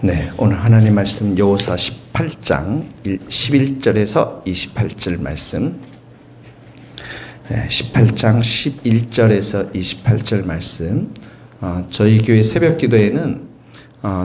네, 오늘 하나님 말씀 여호수아 18장 11절에서 28절 말씀. 18장 11절에서 28절 말씀. 저희 교회 새벽 기도에는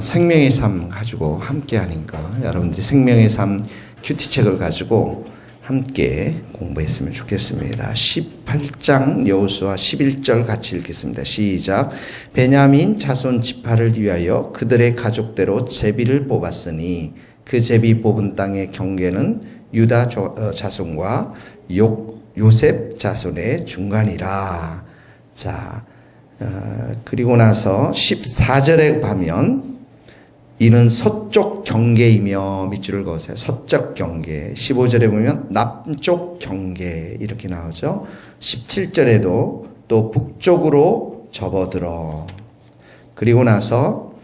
생명의 삶 가지고 함께 하니까 여러분들이 생명의 삶 큐티책을 가지고 함께 공부했으면 좋겠습니다. 18장 여호수아 11절 같이 읽겠습니다. 시작. 베냐민 자손 지파를 위하여 그들의 가족대로 제비를 뽑았으니 그 제비 뽑은 땅의 경계는 유다 자손과 요셉 자손의 중간이라. 자, 그리고 나서 14절에 가면 이는 서쪽 경계이며 밑줄을 그으세요. 서쪽 경계. 15절에 보면 남쪽 경계 이렇게 나오죠. 17절에도 또 북쪽으로 접어들어. 그리고 나서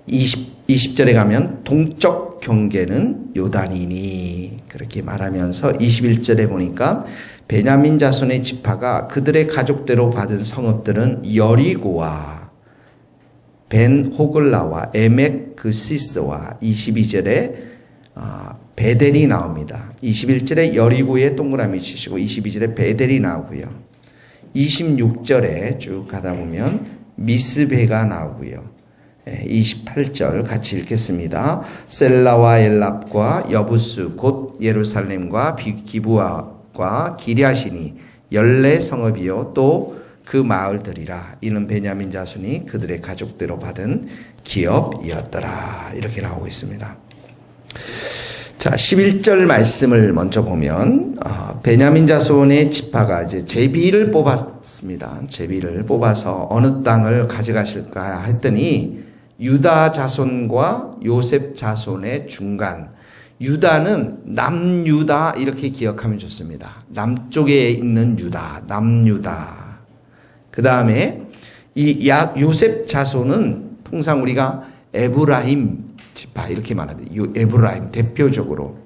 20절에 가면 동쪽 경계는 요단이니 그렇게 말하면서 21절에 보니까 베냐민 자손의 지파가 그들의 가족대로 받은 성읍들은 여리고와 벤 호글라와 에멕 그시스와 22절에 베델이 나옵니다. 21절에 여리고에 동그라미 치시고 22절에 베델이 나오고요. 26절에 쭉 가다 보면 미스베가 나오고요. 28절 같이 읽겠습니다. 셀라와 엘랍과 여부스 곧 예루살렘과 기브아과 기랴시니 14성읍이요 또 그 마을들이라. 이는 베냐민 자손이 그들의 가족대로 받은 기업이었더라. 이렇게 나오고 있습니다. 자, 11절 말씀을 먼저 보면 베냐민 자손의 지파가 이제 제비를 뽑았습니다. 제비를 뽑아서 어느 땅을 가져가실까 했더니 유다 자손과 요셉 자손의 중간. 유다는 남유다 이렇게 기억하면 좋습니다. 남쪽에 있는 유다, 남유다. 그 다음에 이 요셉 자손은 통상 우리가 에브라임 지파 이렇게 말합니다. 에브라임 대표적으로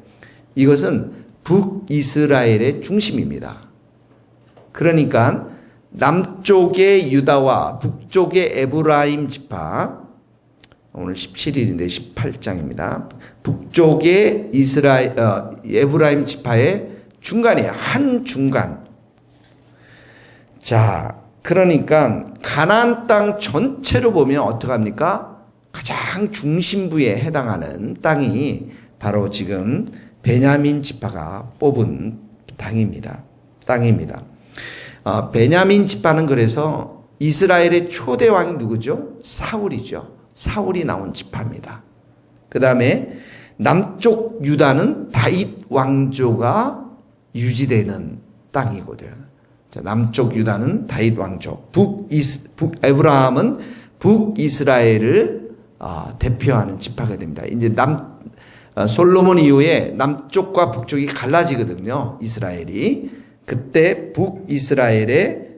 이것은 북이스라엘의 중심입니다. 그러니까 남쪽의 유다와 북쪽의 에브라임 지파, 오늘 17일인데 18장입니다. 북쪽의 에브라임 지파의 중간이에요. 한 중간. 자, 그러니까 가나안 땅 전체로 보면 어떡합니까? 가장 중심부에 해당하는 땅이 바로 지금 베냐민 지파가 뽑은 땅입니다. 베냐민 지파는 그래서 이스라엘의 초대 왕이 누구죠? 사울이죠. 사울이 나온 지파입니다. 그 다음에 남쪽 유다는 다윗 왕조가 유지되는 땅이거든요. 자, 남쪽 유다는 다윗 왕조, 에브라함은 북이스라엘을 대표하는 지파가 됩니다. 이제 솔로몬 이후에 남쪽과 북쪽이 갈라지거든요. 이스라엘이. 그때 북이스라엘의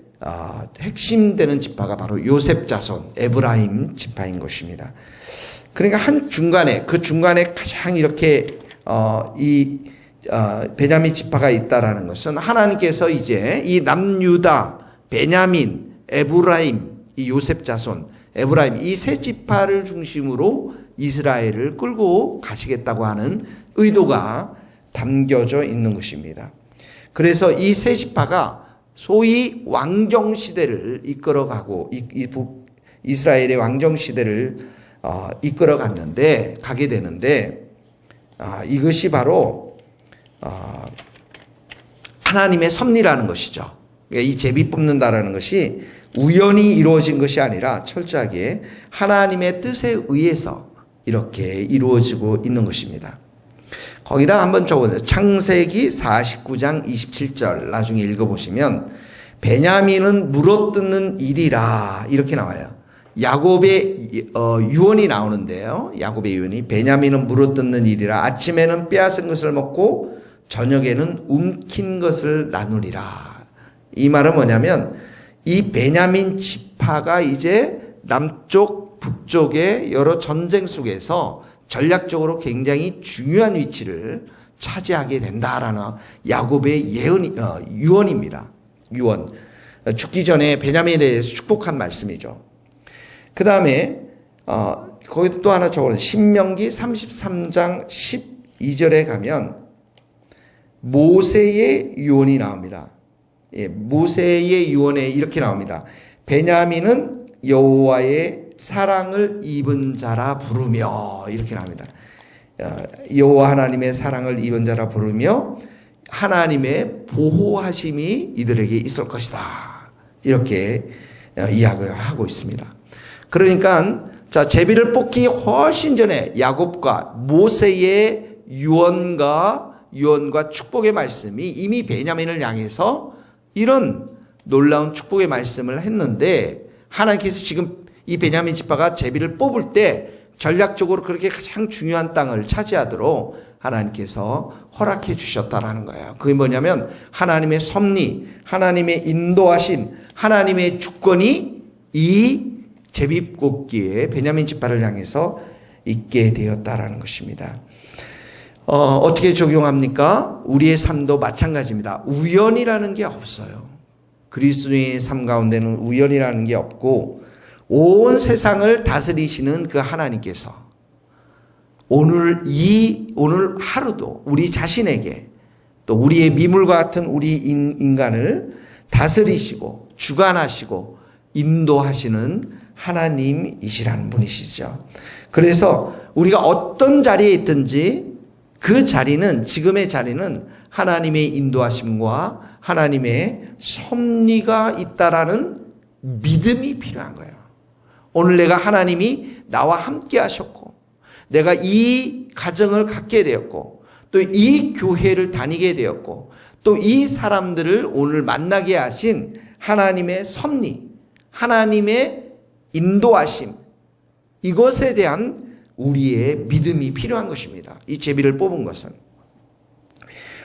핵심되는 지파가 바로 요셉 자손, 에브라임 지파인 것입니다. 그러니까 한 중간에, 그 중간에 가장 이렇게 베냐민 지파가 있다라는 것은 하나님께서 이제 이 남유다, 베냐민, 에브라임, 이 요셉 자손, 에브라임 이 세 지파를 중심으로 이스라엘을 끌고 가시겠다고 하는 의도가 담겨져 있는 것입니다. 그래서 이 세 지파가 소위 왕정 시대를 이끌어가고 이스라엘의 왕정 시대를 가게 되는데 이것이 바로 하나님의 섭리라는 것이죠. 이 제비 뽑는다라는 것이 우연히 이루어진 것이 아니라 철저하게 하나님의 뜻에 의해서 이렇게 이루어지고 있는 것입니다. 거기다 한번 적어보세요. 창세기 49장 27절 나중에 읽어보시면 베냐민은 물어뜯는 일이라 이렇게 나와요. 야곱의 유언이 나오는데요. 야곱의 유언이 베냐민은 물어뜯는 일이라 아침에는 빼앗은 것을 먹고 저녁에는 움킨 것을 나누리라. 이 말은 뭐냐면 이 베냐민 지파가 이제 남쪽 북쪽의 여러 전쟁 속에서 전략적으로 굉장히 중요한 위치를 차지하게 된다라는 야곱의 유언입니다. 유언. 죽기 전에 베냐민에 대해서 축복한 말씀이죠. 그 다음에 거기도 또 하나 적어요. 신명기 33장 12절에 가면 모세의 유언이 나옵니다. 예, 모세의 유언에 이렇게 나옵니다. 베냐민은 여호와의 사랑을 입은 자라 부르며, 이렇게 나옵니다. 여호와 하나님의 사랑을 입은 자라 부르며 하나님의 보호하심이 이들에게 있을 것이다, 이렇게 이야기하고 있습니다. 그러니까 자, 제비를 뽑기 훨씬 전에 야곱과 모세의 유언과 축복의 말씀이 이미 베냐민을 향해서 이런 놀라운 축복의 말씀을 했는데, 하나님께서 지금 이 베냐민 지파가 제비를 뽑을 때 전략적으로 그렇게 가장 중요한 땅을 차지하도록 하나님께서 허락해 주셨다라는 거예요. 그게 뭐냐면 하나님의 섭리, 하나님의 인도하심, 하나님의 주권이 이 제비 뽑기에 베냐민 지파를 향해서 있게 되었다라는 것입니다. 어떻게 적용합니까? 우리의 삶도 마찬가지입니다. 우연이라는 게 없어요. 그리스도인의 삶 가운데는 우연이라는 게 없고, 온 세상을 다스리시는 그 하나님께서 오늘 하루도 우리 자신에게, 또 우리의 미물과 같은 우리 인간을 다스리시고 주관하시고 인도하시는 하나님이시라는 분이시죠. 그래서 우리가 어떤 자리에 있든지 그 자리는, 지금의 자리는 하나님의 인도하심과 하나님의 섭리가 있다라는 믿음이 필요한 거예요. 오늘 내가 하나님이 나와 함께 하셨고, 내가 이 가정을 갖게 되었고, 또 이 교회를 다니게 되었고, 또 이 사람들을 오늘 만나게 하신 하나님의 섭리, 하나님의 인도하심, 이것에 대한 우리의 믿음이 필요한 것입니다. 이 제비를 뽑은 것은.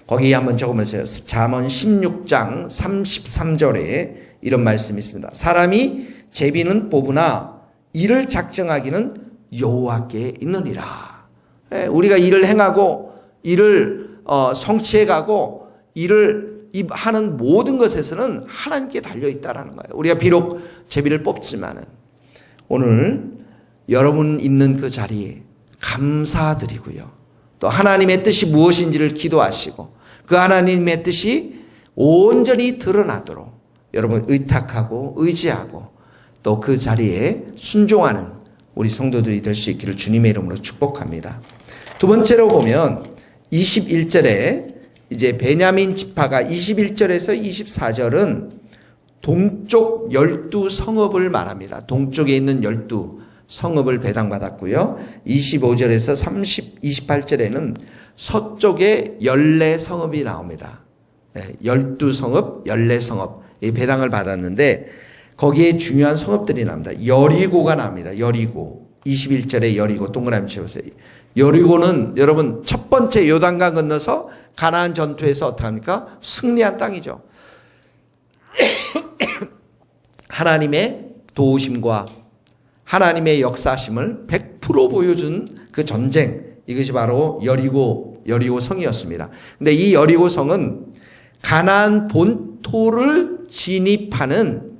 거기에 한번 적으면서요. 잠언 16장 33절에 이런 말씀이 있습니다. 사람이 제비는 뽑으나 이를 작정하기는 여호와께 있느니라. 우리가 일을 행하고 일을 성취해가고 일을 하는 모든 것에서는 하나님께 달려있다라는 거예요. 우리가 비록 제비를 뽑지만은 오늘 여러분 있는 그 자리에 감사드리고요. 또 하나님의 뜻이 무엇인지를 기도하시고 그 하나님의 뜻이 온전히 드러나도록 여러분 의탁하고 의지하고 또 그 자리에 순종하는 우리 성도들이 될 수 있기를 주님의 이름으로 축복합니다. 두 번째로 보면 21절에 이제 베냐민 지파가 21절에서 24절은 동쪽 12성읍을 말합니다. 동쪽에 있는 12성읍을 배당받았고요. 25절에서 28절에는 서쪽에 14성읍이 나옵니다. 12성읍, 14성읍 이 배당을 받았는데 거기에 중요한 성읍들이 나옵니다. 여리고가 나옵니다. 여리고. 21절에 여리고 동그라미 치우세요. 여리고는 여러분 첫 번째 요단강 건너서 가나안 전투에서 어떻게 합니까? 승리한 땅이죠. 하나님의 도우심과 하나님의 역사심을 100% 보여준 그 전쟁, 이것이 바로 여리고 성이었습니다. 근데 이 여리고 성은 가나안 본토를 진입하는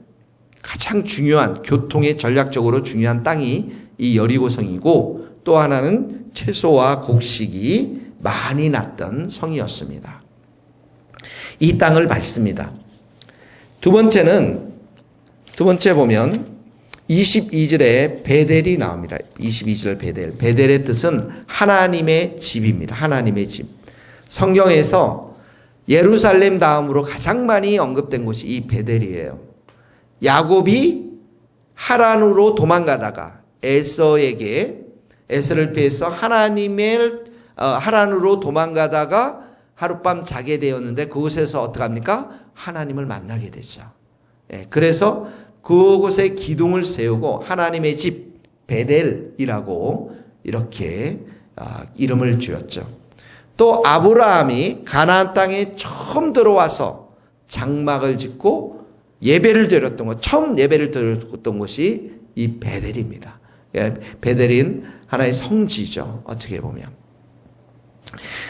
가장 중요한 교통의 전략적으로 중요한 땅이 이 여리고 성이고, 또 하나는 채소와 곡식이 많이 났던 성이었습니다. 이 땅을 밟습니다. 두 번째 보면 22절에 베델이 나옵니다. 22절 베델. 베델의 뜻은 하나님의 집입니다. 하나님의 집. 성경에서 예루살렘 다음으로 가장 많이 언급된 곳이 이 베델이에요. 야곱이 하란으로 도망가다가 에서를 피해서 하란으로 도망가다가 하룻밤 자게 되었는데 그곳에서 어떻게 합니까? 하나님을 만나게 되죠. 그래서 그곳에 기둥을 세우고 하나님의 집 베델이라고 이렇게 이름을 지었죠. 또 아브라함이 가나안 땅에 처음 들어와서 장막을 짓고 예배를 드렸던 것, 처음 예배를 드렸던 곳이 이 베델입니다. 베델은 하나의 성지죠. 어떻게 보면.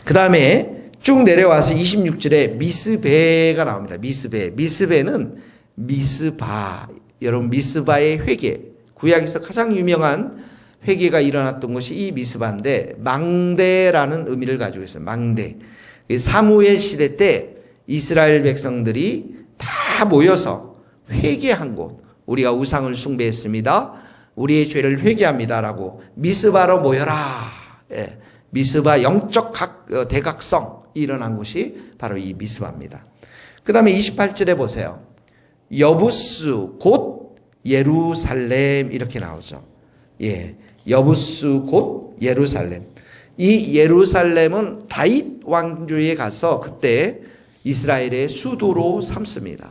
그 다음에 쭉 내려와서 26절에 미스베가 나옵니다. 미스베는 미스바. 여러분 미스바의 회개. 구약에서 가장 유명한 회개가 일어났던 것이 이 미스바인데 망대라는 의미를 가지고 있어요. 망대. 사무엘 시대 때 이스라엘 백성들이 다 모여서 회개한 곳. 우리가 우상을 숭배했습니다. 우리의 죄를 회개합니다라고 미스바로 모여라. 예. 미스바 영적 대각성이 일어난 곳이 바로 이 미스바입니다. 그 다음에 28절에 보세요. 여부스 곧 예루살렘 이렇게 나오죠. 예, 여부스 곧 예루살렘. 이 예루살렘은 다윗 왕조에 가서 그때 이스라엘의 수도로 삼습니다.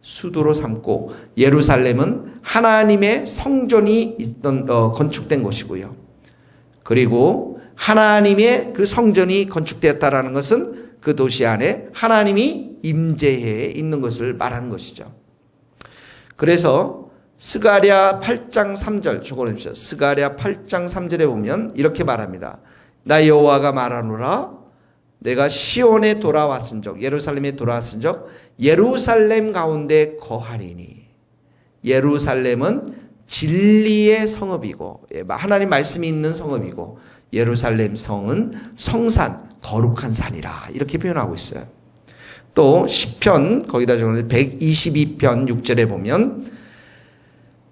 수도로 삼고 예루살렘은 하나님의 성전이 있던 건축된 곳이고요. 그리고 하나님의 그 성전이 건축되었다라는 것은 그 도시 안에 하나님이 임재해 있는 것을 말하는 것이죠. 그래서 스가랴 8장 3절 적어놓으십시오. 스가랴 8장 3절에 보면 이렇게 말합니다. 나 여호와가 말하노라 내가 시온에 돌아왔은적 예루살렘에 돌아왔은적 예루살렘 가운데 거하리니. 예루살렘은 진리의 성읍이고 하나님 말씀이 있는 성읍이고 예루살렘 성은 성산 거룩한 산이라 이렇게 표현하고 있어요. 또 시편 거기다 적어놓은 122편 6절에 보면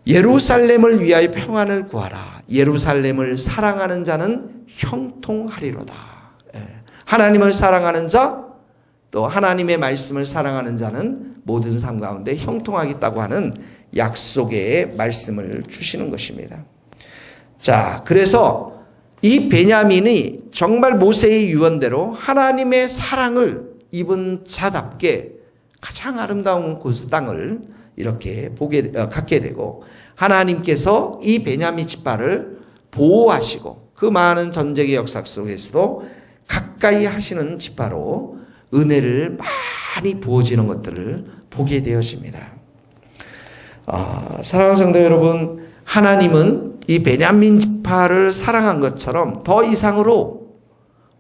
예루살렘을 위하여 평안을 구하라. 예루살렘을 사랑하는 자는 형통하리로다. 하나님을 사랑하는 자, 또 하나님의 말씀을 사랑하는 자는 모든 삶 가운데 형통하겠다고 하는 약속의 말씀을 주시는 것입니다. 자, 그래서 이 베냐민이 정말 모세의 유언대로 하나님의 사랑을 입은 자답게 가장 아름다운 그 땅을 이렇게 갖게 되고 하나님께서 이 베냐민 지파를 보호하시고 그 많은 전쟁의 역사 속에서도 가까이 하시는 지파로 은혜를 많이 부어지는 것들을 보게 되어집니다. 사랑하는 성도 여러분, 하나님은 이 베냐민 지파를 사랑한 것처럼 더 이상으로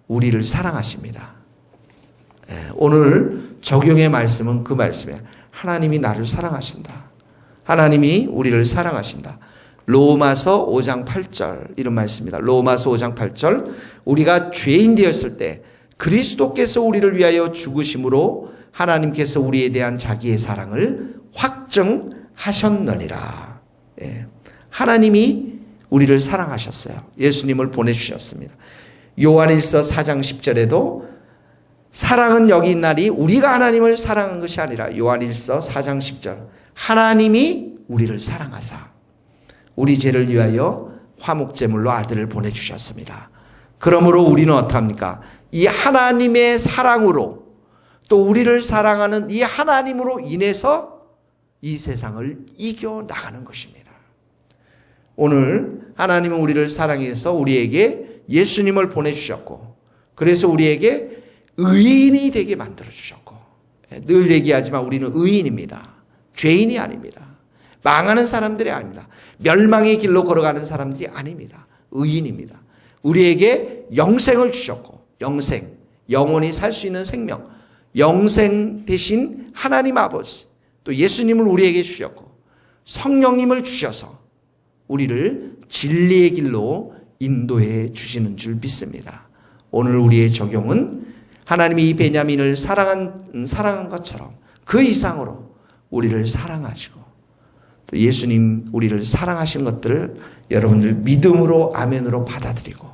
우리를 사랑하십니다. 오늘 적용의 말씀은 그 말씀이에요. 하나님이 나를 사랑하신다. 하나님이 우리를 사랑하신다. 로마서 5장 8절 이런 말씀입니다. 로마서 5장 8절 우리가 죄인 되었을 때 그리스도께서 우리를 위하여 죽으심으로 하나님께서 우리에 대한 자기의 사랑을 확증하셨느니라. 하나님이 우리를 사랑하셨어요. 예수님을 보내주셨습니다. 요한일서 4장 10절에도 사랑은 여기 있나니 우리가 하나님을 사랑한 것이 아니라 요한일서 4장 10절 하나님이 우리를 사랑하사 우리 죄를 위하여 화목제물로 아들을 보내주셨습니다. 그러므로 우리는 어떡합니까? 이 하나님의 사랑으로 또 우리를 사랑하는 이 하나님으로 인해서 이 세상을 이겨나가는 것입니다. 오늘 하나님은 우리를 사랑해서 우리에게 예수님을 보내주셨고 그래서 우리에게 의인이 되게 만들어주셨고 늘 얘기하지만 우리는 의인입니다. 죄인이 아닙니다. 망하는 사람들이 아닙니다. 멸망의 길로 걸어가는 사람들이 아닙니다. 의인입니다. 우리에게 영생을 주셨고 영생, 영원히 살 수 있는 생명, 영생 대신 하나님 아버지 또 예수님을 우리에게 주셨고 성령님을 주셔서 우리를 진리의 길로 인도해 주시는 줄 믿습니다. 오늘 우리의 적용은 하나님이 이 베냐민을 사랑한 것처럼 그 이상으로 우리를 사랑하시고 또 예수님 우리를 사랑하신 것들을 여러분들 믿음으로 아멘으로 받아들이고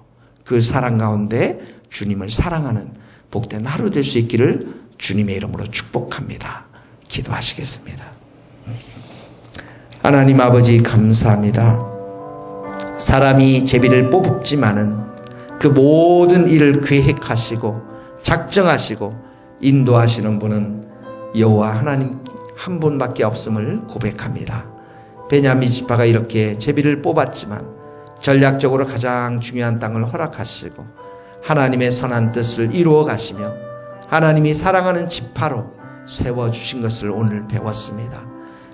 그 사랑 가운데 주님을 사랑하는 복된 하루 될 수 있기를 주님의 이름으로 축복합니다. 기도하시겠습니다. 하나님 아버지 감사합니다. 사람이 제비를 뽑지만은 그 모든 일을 계획하시고 작정하시고 인도하시는 분은 여호와 하나님 한 분밖에 없음을 고백합니다. 베냐민 지파가 이렇게 제비를 뽑았지만 전략적으로 가장 중요한 땅을 허락하시고 하나님의 선한 뜻을 이루어 가시며 하나님이 사랑하는 지파로 세워주신 것을 오늘 배웠습니다.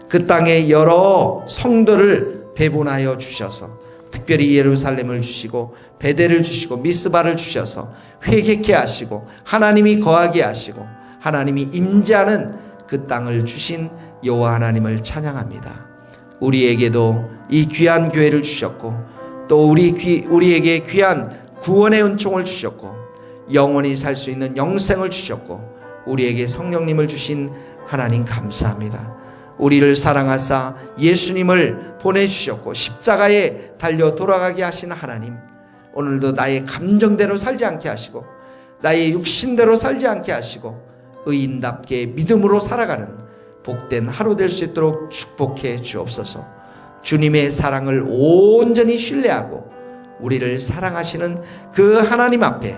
그 땅에 여러 성도를 배분하여 주셔서 특별히 예루살렘을 주시고 베델을 주시고 미스바를 주셔서 회개케 하시고 하나님이 거하게 하시고 하나님이 임재하는 그 땅을 주신 여호와 하나님을 찬양합니다. 우리에게도 이 귀한 교회를 주셨고 또 우리에게 귀한 구원의 은총을 주셨고 영원히 살 수 있는 영생을 주셨고 우리에게 성령님을 주신 하나님 감사합니다. 우리를 사랑하사 예수님을 보내주셨고 십자가에 달려 돌아가게 하신 하나님, 오늘도 나의 감정대로 살지 않게 하시고 나의 육신대로 살지 않게 하시고 의인답게 믿음으로 살아가는 복된 하루 될 수 있도록 축복해 주옵소서. 주님의 사랑을 온전히 신뢰하고 우리를 사랑하시는 그 하나님 앞에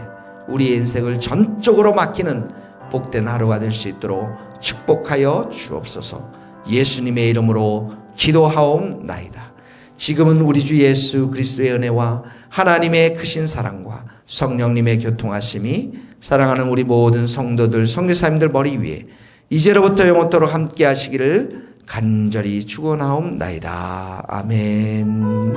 우리의 인생을 전적으로 맡기는 복된 하루가 될 수 있도록 축복하여 주옵소서. 예수님의 이름으로 기도하옵나이다. 지금은 우리 주 예수 그리스도의 은혜와 하나님의 크신 사랑과 성령님의 교통하심이 사랑하는 우리 모든 성도들, 선교사님들 머리 위에 이제로부터 영원토록 함께 하시기를 간절히 축원하옵나이다. 아멘.